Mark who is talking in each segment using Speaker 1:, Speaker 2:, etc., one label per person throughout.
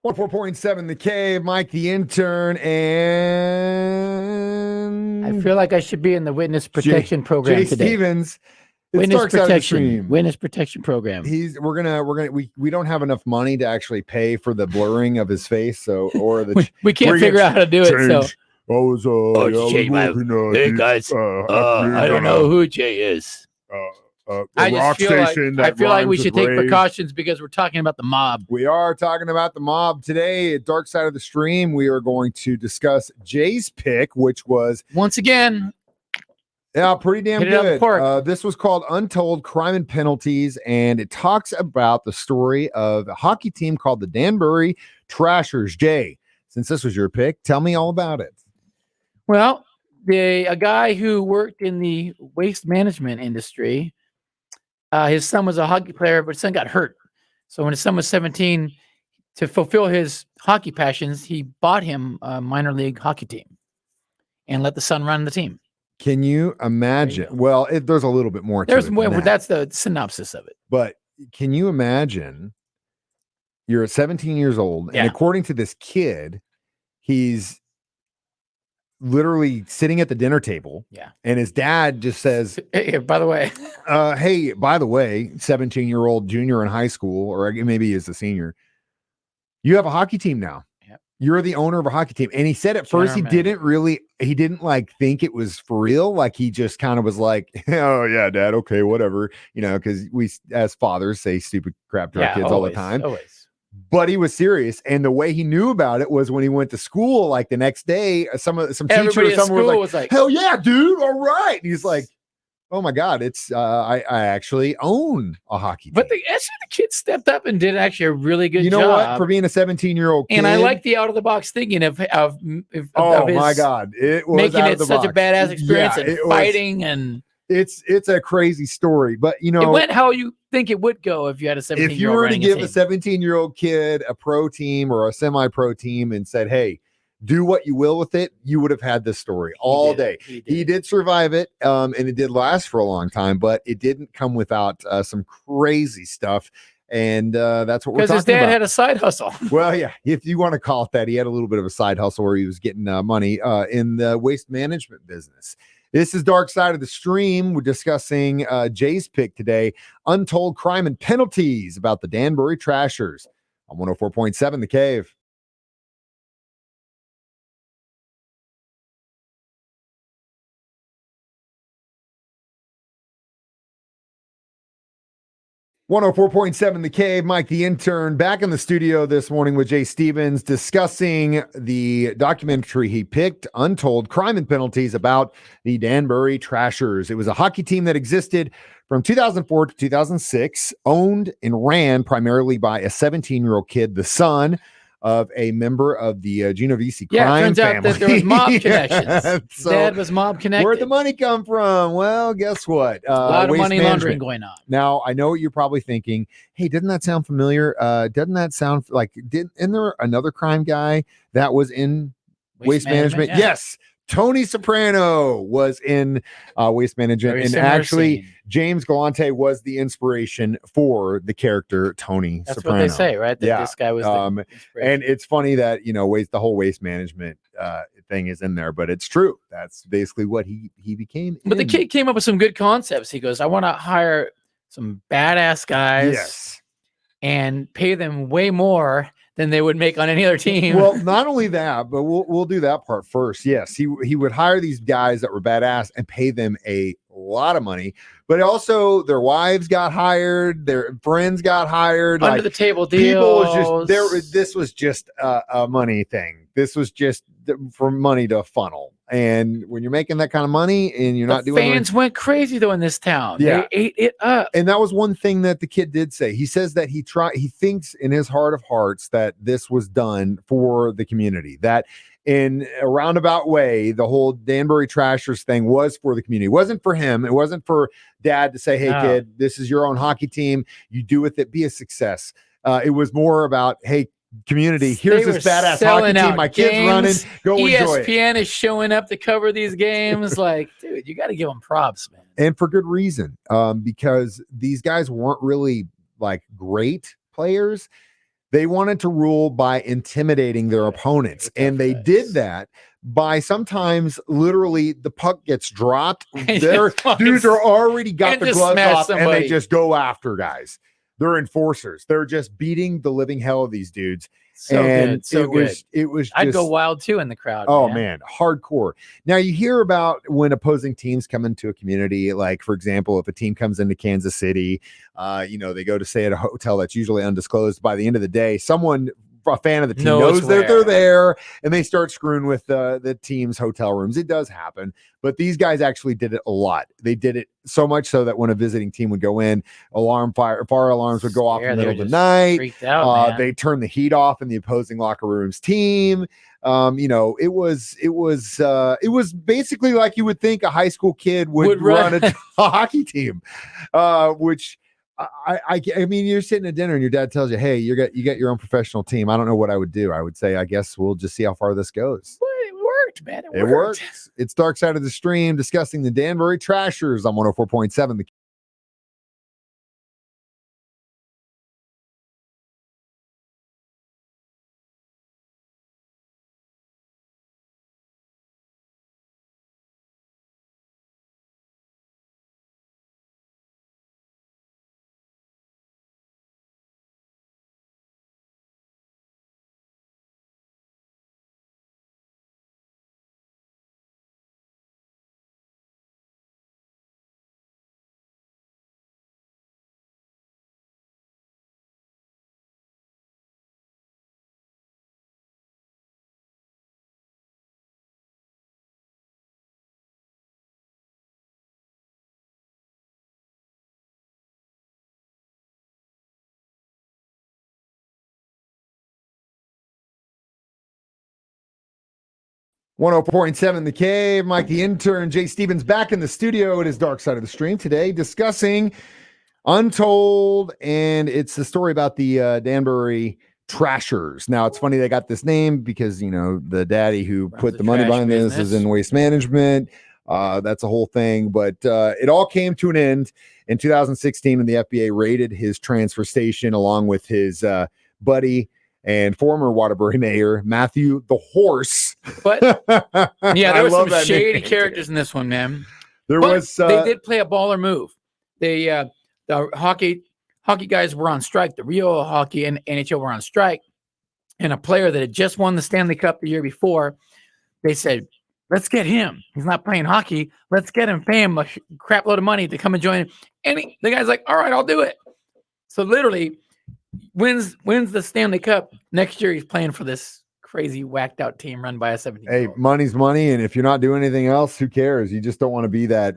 Speaker 1: 4.7 The Cave, Mike the Intern, and
Speaker 2: I feel like I should be in the witness protection program
Speaker 1: Jay
Speaker 2: today.
Speaker 1: Stevens. It's
Speaker 2: Witness
Speaker 1: Dark Side of the
Speaker 2: protection.
Speaker 1: Stream.
Speaker 2: Witness protection program.
Speaker 1: We don't have enough money to actually pay for the blurring of his face, so or the
Speaker 2: we can't figure out how to do it. So hey guys, I don't know who Jay is. I just feel like we should take precautions because we're talking about the mob.
Speaker 1: We are talking about the mob today at Dark Side of the Stream. We are going to discuss Jay's pick, which was
Speaker 2: once again,
Speaker 1: pretty damn good. This was called Untold Crime and Penalties, and it talks about the story of a hockey team called the Danbury Trashers. Jay, since this was your pick, tell me all about it.
Speaker 2: Well, a guy who worked in the waste management industry. His son was a hockey player, but his son got hurt. So when his son was 17, to fulfill his hockey passions, he bought him a minor league hockey team and let the son run the team.
Speaker 1: Can you imagine? Well, there's a little bit more to it.
Speaker 2: That's the synopsis of it.
Speaker 1: But can you imagine you're 17 years old, and according to this kid, he's literally sitting at the dinner table, and his dad just says,
Speaker 2: hey, by the way,
Speaker 1: 17-year-old junior in high school, or maybe he's a senior, you have a hockey team now. You're the owner of a hockey team. And he said at first he didn't like think it was for real. Like he just kind of was like, oh yeah, dad, okay, whatever, because we as fathers say stupid crap to our kids all the time.
Speaker 2: Always.
Speaker 1: But he was serious, and the way he knew about it was when he went to school. Like the next day, some teacher or someone was like, "Hell yeah, dude! All right." And he's like, "Oh my god, it's I actually own a hockky team."
Speaker 2: But the kid stepped up and did actually a really good job.
Speaker 1: You know what? For being a 17-year-old kid,
Speaker 2: and I like the out of the box thinking of
Speaker 1: my god, it was
Speaker 2: making it such a badass experience and fighting and.
Speaker 1: It's a crazy story, but it
Speaker 2: went how you think it would go if you had a 17-year-old.
Speaker 1: If you were to give a 17-year-old kid a pro team or a semi-pro team and said, "Hey, do what you will with it," you would have had this story all day. He did survive it, and it did last for a long time, but it didn't come without some crazy stuff. And that's what we're talking about.
Speaker 2: Because his dad had a side hustle.
Speaker 1: Well, yeah, if you want to call it that, he had a little bit of a side hustle where he was getting money in the waste management business. This is Dark Side of the Stream. We're discussing Jay's pick today, Untold Crime and Penalties, about the Danbury Trashers on 104.7 The Cave. "104.7 The Cave," Mike the Intern, back in the studio this morning with Jay Stevens, discussing the documentary he picked, Untold Crime and Penalties, about the Danbury Trashers. It was a hockey team that existed from 2004 to 2006, owned and ran primarily by a 17-year-old kid, the son of a member of the Genovese crime family.
Speaker 2: Turns out that there was mob connections. So Dad was mob connected.
Speaker 1: Where'd the money come from? Well, guess what?
Speaker 2: A lot of money laundering going on.
Speaker 1: Now, I know what you're probably thinking. Hey, doesn't that sound familiar? Doesn't that sound like, isn't there another crime guy that was in waste management?
Speaker 2: Yeah.
Speaker 1: Yes. Tony Soprano was in waste management, and actually James Galante was the inspiration for the character Tony Soprano.
Speaker 2: That's what they say, right? That this guy was the
Speaker 1: and it's funny that the whole waste management thing is in there, but it's true. That's basically what he became.
Speaker 2: But the kid came up with some good concepts. He goes, "I want to hire some badass guys, and pay them way more than they would make on any other team."
Speaker 1: Well, not only that, but we'll do that part first. Yes, he would hire these guys that were badass and pay them a lot of money, but also their wives got hired, their friends got hired,
Speaker 2: under the table deals.
Speaker 1: This was just a money thing. This was just for money to funnel. And when you're making that kind of money and you're not doing
Speaker 2: fans went crazy though in this town.
Speaker 1: Yeah.
Speaker 2: They ate it up.
Speaker 1: And that was one thing that the kid did say. He says that he thinks in his heart of hearts that this was done for the community, that in a roundabout way, the whole Danbury Trashers thing was for the community. It wasn't for him. It wasn't for dad to say, "Hey kid, this is your own hockey team. You do with it, be a success." It was more about, "Hey, community, here's this badass hockey team. My kid's running. Go enjoy it."
Speaker 2: ESPN is showing up to cover these games. Like, dude, you got to give them props, man.
Speaker 1: And for good reason, because these guys weren't really like great players. They wanted to rule by intimidating their opponents, and they did that by sometimes literally the puck gets dropped. Their dudes are already got the gloves off, and they just go after guys. They're enforcers. They're just beating the living hell of these dudes.
Speaker 2: It was
Speaker 1: I'd
Speaker 2: just, go wild too in the crowd.
Speaker 1: Oh man, hardcore. Now you hear about when opposing teams come into a community, like for example, if a team comes into Kansas City, they go to stay at a hotel that's usually undisclosed. By the end of the day, a fan of the team knows that they're there, and they start screwing with the team's hotel rooms. It does happen, but these guys actually did it a lot. They did it so much so that when a visiting team would go in, fire alarms would go off in the middle of the night.
Speaker 2: Freaked out,
Speaker 1: they turn the heat off in the opposing locker room's team. It was basically like you would think a high school kid would run a hockey team, which. I mean, you're sitting at dinner and your dad tells you, "Hey, you got your own professional team." I don't know what I would do. I would say, I guess we'll just see how far this goes.
Speaker 2: Well, it worked, man.
Speaker 1: It worked. It's Dark Side of the Stream discussing the Danbury Trashers on 104.7. The 104.7 The Cave. Mike the Intern, Jay Stevens back in the studio. It is Dark Side of the Stream today discussing Untold, and it's the story about the Danbury Trashers. Now, it's funny they got this name because, the daddy who put the money behind this is in waste management. That's a whole thing, but it all came to an end in 2016 when the FBA raided his transfer station along with his buddy and former Waterbury mayor, Matthew the Horse.
Speaker 2: But yeah, there were some shady characters in this one, man. They did play a baller move. The hockey guys were on strike. The Rio Hockey and NHL were on strike. And a player that had just won the Stanley Cup the year before, they said, let's get him. He's not playing hockey. Let's get him, pay him a crap load of money to come and join. And the guy's like, all right, I'll do it. So literally wins the Stanley Cup. Next year, he's playing for this crazy whacked out team run by a 17-year-old.
Speaker 1: Hey, money's money. And if you're not doing anything else, who cares? You just don't want to be that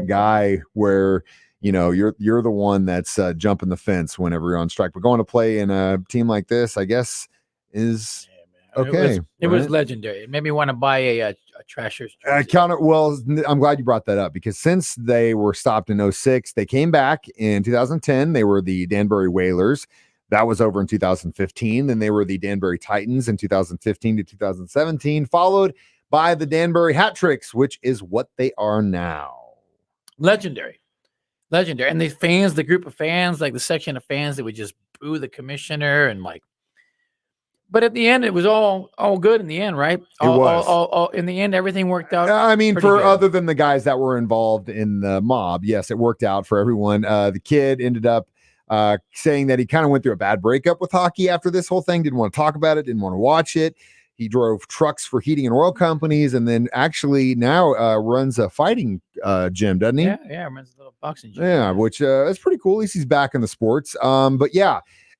Speaker 1: guy where, you're the one that's jumping the fence whenever you're on strike. But going to play in a team like this, I guess, is okay.
Speaker 2: It was legendary. It made me want to buy a Trashers jersey.
Speaker 1: I'm glad you brought that up because since they were stopped in 2006, they came back in 2010. They were the Danbury Whalers. That was over in 2015. Then they were the Danbury Titans in 2015 to 2017, followed by the Danbury Hat Tricks, which is what they are now.
Speaker 2: Legendary. And the fans, the group of fans, like the section of fans that would just boo the commissioner and but at the end, it was all good in the end, right? All in the end, everything worked out.
Speaker 1: I mean, other than the guys that were involved in the mob, yes, it worked out for everyone. The kid ended up saying that he kind of went through a bad breakup with hockey after this whole thing. Didn't want to talk about it. Didn't want to watch it. He drove trucks for heating and oil companies, and then actually now runs a fighting gym, doesn't he?
Speaker 2: Yeah, runs a little boxing gym.
Speaker 1: Yeah, which is pretty cool. At least he's back in the sports. But yeah,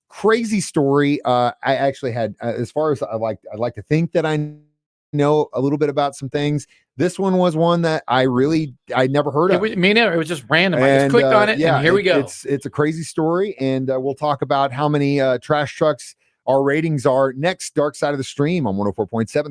Speaker 1: crazy story. I actually had, as far as I'd like to think that I know a little bit about some things. This one was one that I'd never heard of.
Speaker 2: Me neither. It was just random. I just clicked on it, and here we go.
Speaker 1: It's a crazy story, and we'll talk about how many trash trucks our ratings are next. Dark Side of the Stream on 104.7.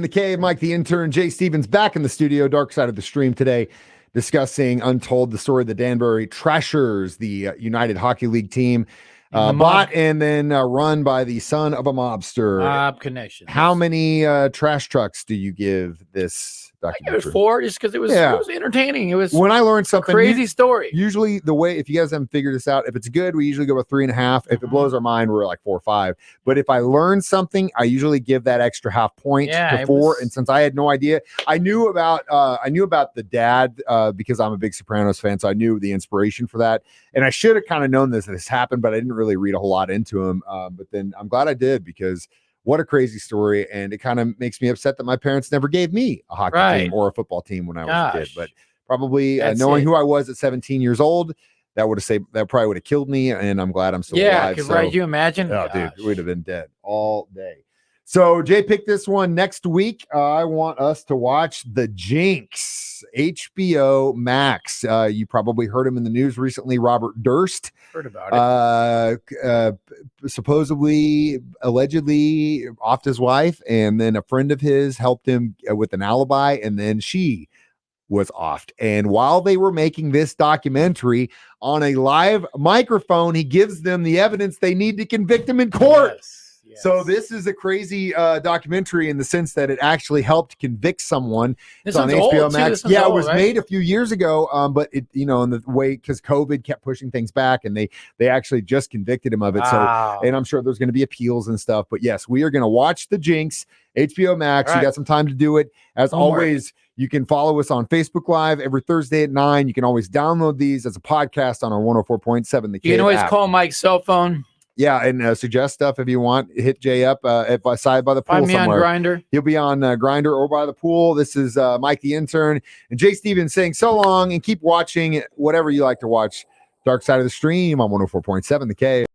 Speaker 1: The Cave. Mike the Intern, Jay Stevens back in the studio. Dark Side of the Stream today, discussing Untold, the story of the Danbury Trashers, the United Hockey League team.
Speaker 2: And the
Speaker 1: bought
Speaker 2: mob,
Speaker 1: and then run by the son of a mobster.
Speaker 2: mob connections.
Speaker 1: How many trash trucks do you give this
Speaker 2: I gave it
Speaker 1: documentary?
Speaker 2: 4 just because it was entertaining. It was
Speaker 1: When I learned
Speaker 2: a
Speaker 1: something
Speaker 2: crazy story.
Speaker 1: Usually the way, if you guys haven't figured this out, if it's good, we usually go with 3.5. If it blows our mind, we're like 4 or 5. But if I learn something, I usually give that extra half point to 4. And since I had no idea, I knew about the dad because I'm a big Sopranos fan, so I knew the inspiration for that. And I should have kind of known this happened, but I didn't really read a whole lot into him. But then I'm glad I did, because what a crazy story. And it kind of makes me upset that my parents never gave me a hockey team or a football team when I was a kid. But probably knowing who I was at 17 years old, that probably would have killed me. And I'm glad I'm still alive.
Speaker 2: So, right, you imagine?
Speaker 1: Oh, dude, we'd have been dead all day. So Jay picked this one next week. I want us to watch The Jinx, HBO Max. You probably heard him in the news recently. Robert Durst.
Speaker 2: Heard about it.
Speaker 1: Supposedly, allegedly offed his wife, and then a friend of his helped him with an alibi, and then she was offed. And while they were making this documentary on a live microphone, he gives them the evidence they need to convict him in court.
Speaker 2: Yes.
Speaker 1: So this is a crazy documentary in the sense that it actually helped convict someone.
Speaker 2: This
Speaker 1: it's on HBO Max.
Speaker 2: Yeah,
Speaker 1: it was made a few years ago, but it, in the way, because COVID kept pushing things back, and they actually just convicted him of it.
Speaker 2: Wow.
Speaker 1: So, and I'm sure there's going to be appeals and stuff. But yes, we are going to watch The Jinx, HBO Max. You got some time to do it. As always, you can follow us on Facebook Live every Thursday at 9. You can always download these as a podcast on our 104.7 The Cave.
Speaker 2: You can always
Speaker 1: app.
Speaker 2: call Mike's cell phone.
Speaker 1: Yeah, and suggest stuff if you want. Hit Jay up if I side by the pool
Speaker 2: Find me
Speaker 1: somewhere.
Speaker 2: on Grindr.
Speaker 1: He'll be on Grindr or by the pool. This is Mike the Intern and Jay Stevens saying so long, and keep watching whatever you like to watch. Dark Side of the Stream on 104.7 The Cave.